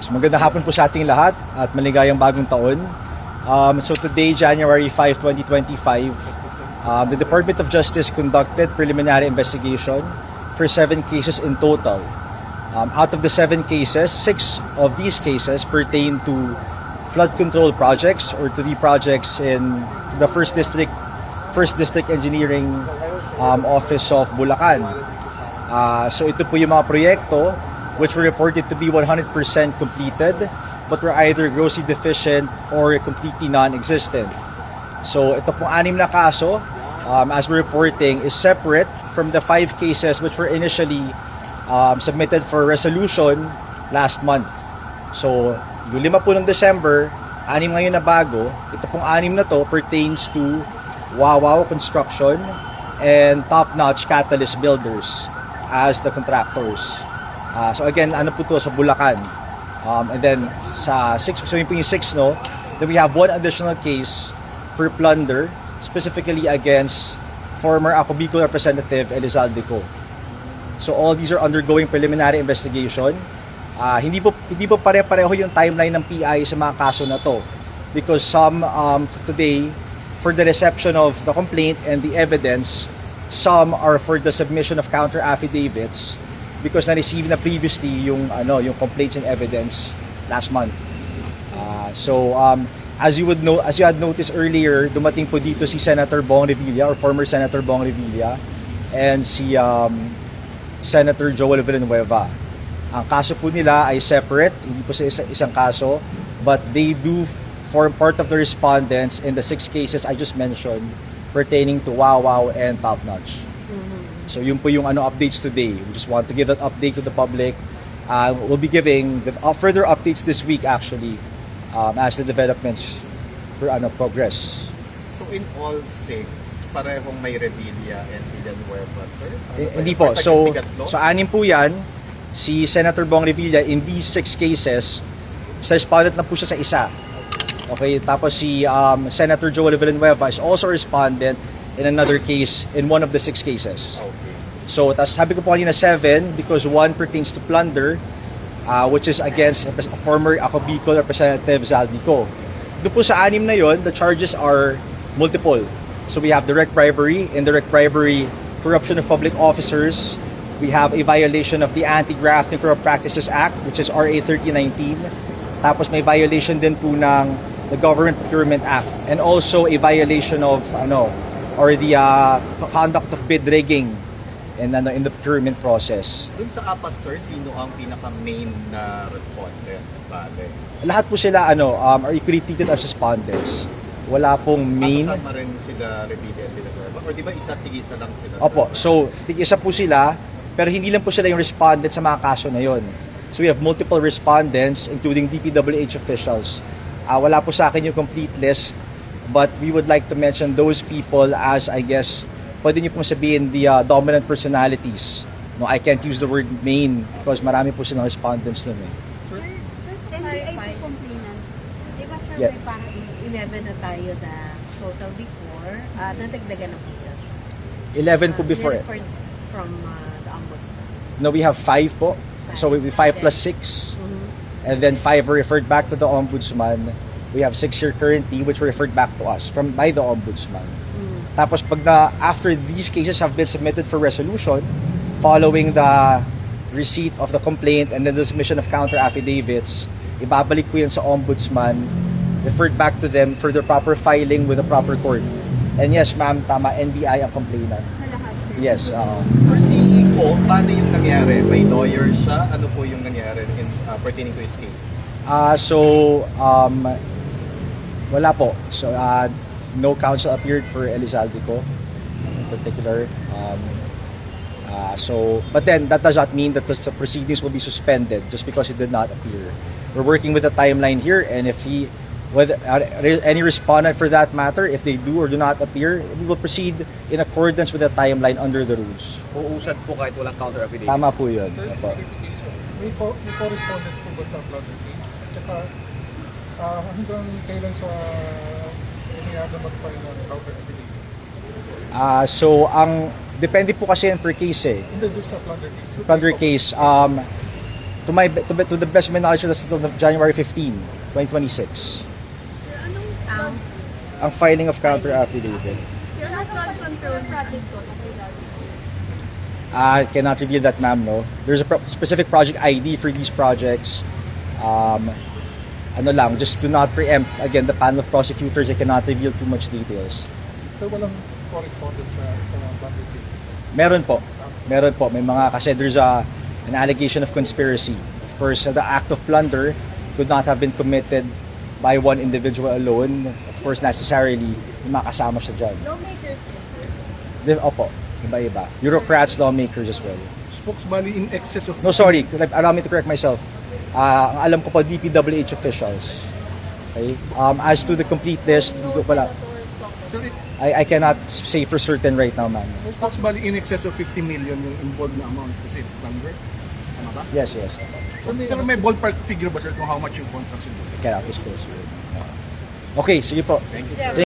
So magandang hapon po sa ating lahat at maligayang bagong taon. So today, January 5, 2025, the Department of Justice conducted preliminary investigation for 7 cases in total. Out of the 7 cases, 6 of these cases pertain to flood control projects or to the projects in the First District Engineering Office of Bulacan. So ito po yung mga proyekto which were reported to be 100% completed but were either grossly deficient or completely non-existent. So ito pong 6 na kaso, as we're reporting, is separate from the 5 cases which were initially submitted for resolution last month. So yung 5 po ng December, 6 ngayon na bago, ito pong 6 na to pertains to Wawaw Construction and Top Notch Catalyst Builders as the contractors. So again, ano po to sa Bulacan. And then sa 6, so yung 6, no, then we have 1 additional case for plunder, specifically against former Ako Bicol Representative Elizalde Co. So all these are undergoing preliminary investigation. Hindi po pare-pareho yung timeline ng PI sa mga kaso na to, because some today for the reception of the complaint and the evidence, some are for the submission of counter affidavits because na-receive na previously yung complaints and evidence last month. So as you had noticed earlier, dumating po dito si Senator Bong Revilla or former Senator Bong Revilla and si Senator Joel Villanueva. Ang kaso po nila ay separate, hindi po sa isang kaso, but they do form part of the respondents in the 6 cases I just mentioned pertaining to Wawaw and Top Notch. So yun po yung updates today. We just want to give that update to the public. We'll be giving the further updates this week actually as the developments progress. So in all 6, parehong may Revilla and Villanueva, sir? Hindi po. So 6 po yan. Si Senator Bong Revilla in these 6 cases, sa respondent na po siya sa isa. Okay, tapos si Senator Joel Villanueva is also a respondent in another case in 1 of the 6 cases. Okay. So, tas sabi ko po kanina 7 because 1 pertains to plunder, which is against former Ako Bicol Representative Zaldi Co. Doon po sa 6 na yon, the charges are multiple. So we have direct bribery, indirect bribery, corruption of public officers. We have a violation of the Anti-Graft and Corrupt Practices Act, which is RA 3019. Tapos may violation din po ng the Government Procurement Act, and also a violation of or the conduct of bid rigging in the procurement process. Dun sa 4, sir, sino ang pinaka-main na respondent? Bale. Lahat po sila are equally treated as respondents. Wala pong main. Kasama rin sila Revilla and Villanueva? Or di ba tig-isa lang sila? Opo, so tig-isa po sila, pero hindi lang po sila yung respondent sa mga kaso na yon. So we have multiple respondents, including DPWH officials. Wala po sa akin yung complete list, but we would like to mention those people as, I guess, pwede niyo pong sabihin the dominant personalities. No, I can't use the word main because marami po silang respondents nun eh. Sir, NBI po complainant. Diba sir, Yeah. may parang 11 na tayo na total before, nadagdagan na po yun. 11 po before. From the ombudsman. No, we have 5 po. So we 5 plus 6. And then 5 were referred back to the ombudsman. We have 6 here currently which were referred back to us by the ombudsman. Tapos after these cases have been submitted for resolution, following the receipt of the complaint and then the submission of counter affidavits, ibabalik po yun sa ombudsman, referred back to them for their proper filing with the proper court. And yes, ma'am, tama, NBI ang complainant. Sa lahat sir. Yes. Sir, si Iko, paano yung nangyari? May lawyer siya? Ano po yung nangyari pertaining to his case? Wala po. So, no counsel appeared for Elizalde Co in particular. But then that does not mean that the proceedings will be suspended just because he did not appear. We're working with a timeline here, and if any respondent for that matter, if they do or do not appear, we will proceed in accordance with the timeline under the rules. Uusad po kahit walang counter affidavit. Tama po yun. May correspondence po ba sa flood case? At saka hanggang kailan siya iniyada mag-file ng counter affidavit? Depende po kasi yan per case eh. Hindi doon sa plunder case. Plunder case, To the best of my knowledge, that's until January 15, 2026. Ang Ang filing of counter affidavit. control project ko. I cannot reveal that, ma'am, no. There's a specific project ID for these projects. Ano lang, just to not preempt, again, the panel of prosecutors, I cannot reveal too much details. So walang correspondence sa plunder case? Meron po. May mga, kasi there's an allegation of conspiracy. Of course, the act of plunder could not have been committed by one individual alone. Of course, necessarily, may makasama siya dyan. Lawmakers din, sir. Opo, iba-iba. Bureaucrats, lawmakers as well. Spokesbali in excess of... No, sorry. Allow me to correct myself. Ang alam ko po, DPWH officials. Okay? As to the complete list, hindi ko pala. Sir, I cannot say for certain right now, ma'am. spokesbali in excess of 50 million yung involved na amount kasi plunder? Tama ba? Yes. So, pero may ballpark figure ba, sir, kung how much yung contract? I cannot disclose. Okay, sige po. Thank you, sir.